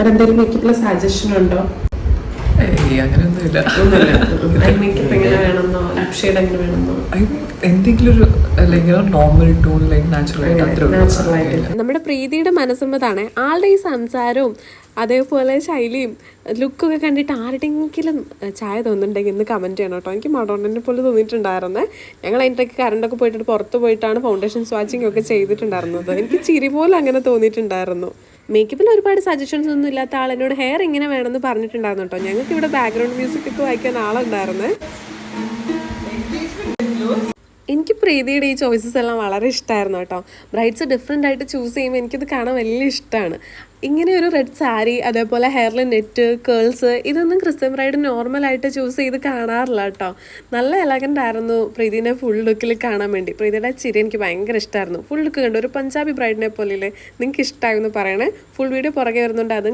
എന്തെങ്കിലും മേക്കപ്പിലെ സജഷൻ ഉണ്ടോ? അങ്ങനെയൊന്നുമില്ല. മേക്കപ്പ് എങ്ങനെ വേണമെന്നോ ലിപ് ഷെയ്ഡ് എങ്ങനെ വേണമെന്നോ? എന്തെങ്കിലും ഒരു നോർമൽ ടൂൺ നാച്ചുറൽ ആയിട്ട്. നമ്മുടെ പ്രീതിയുടെ മനസ്സമ്മതാണ്. ആളുടെ ഈ സംസാരവും അതേപോലെ ശൈലിയും ലുക്കൊക്കെ കണ്ടിട്ട് ആരുടെയെങ്കിലും ചായ തോന്നുന്നുണ്ടെങ്കിൽ ഇന്ന് കമൻറ്റ് ചെയ്യണം കേട്ടോ. എനിക്ക് മഡോണനെ പോലെ തോന്നിയിട്ടുണ്ടായിരുന്നേ. ഞങ്ങൾ അതിൻ്റെയൊക്കെ കറണ്ടൊക്കെ പോയിട്ട് പുറത്ത് പോയിട്ടാണ് ഫൗണ്ടേഷൻ സ്വാച്ചിങ് ഒക്കെ ചെയ്തിട്ടുണ്ടായിരുന്നത്. എനിക്ക് ചിരി പോലെ അങ്ങനെ തോന്നിയിട്ടുണ്ടായിരുന്നു. മേക്കപ്പിൽ ഒരുപാട് സജഷൻസ് ഒന്നും ഇല്ലാത്ത ആളെന്നോട് ഹെയർ ഇങ്ങനെ വേണമെന്ന് പറഞ്ഞിട്ടുണ്ടായിരുന്നു കേട്ടോ. ഞങ്ങൾക്ക് ഇവിടെ ബാക്ക്ഗ്രൗണ്ട് മ്യൂസിക് ഒക്കെ വായിക്കാൻ ആളുണ്ടായിരുന്നേ. എനിക്ക് പ്രീതിയുടെ ഈ ചോയ്സസ് എല്ലാം വളരെ ഇഷ്ടമായിരുന്നു കേട്ടോ. ബ്രൈഡ്സ് ഡിഫറെൻ്റ് ആയിട്ട് ചൂസ് ചെയ്യുമ്പോൾ എനിക്കിത് കാണാൻ വലിയ ഇഷ്ടമാണ്. ഇങ്ങനെ ഒരു റെഡ് സാരി, അതേപോലെ ഹെയറിൽ നെറ്റ്, കേൾസ്, ഇതൊന്നും ക്രിസ്ത്യൻ ബ്രൈഡ് നോർമലായിട്ട് ചൂസ് ചെയ്ത് കാണാറില്ല കേട്ടോ. നല്ല എലഗൻ്റ് ആയിരുന്നു പ്രീതിനെ ഫുൾ ലുക്കിൽ കാണാൻ വേണ്ടി. പ്രീതിയുടെ ചിരി എനിക്ക് ഭയങ്കര ഇഷ്ടമായിരുന്നു. ഫുൾ ലുക്ക് കണ്ടു ഒരു പഞ്ചാബി ബ്രൈഡിനെ പോലെ. നിങ്ങൾക്ക് ഇഷ്ടമായിരുന്നു പറയണേ. ഫുൾ വീഡിയോ പുറകെ വരുന്നുണ്ട്, അതും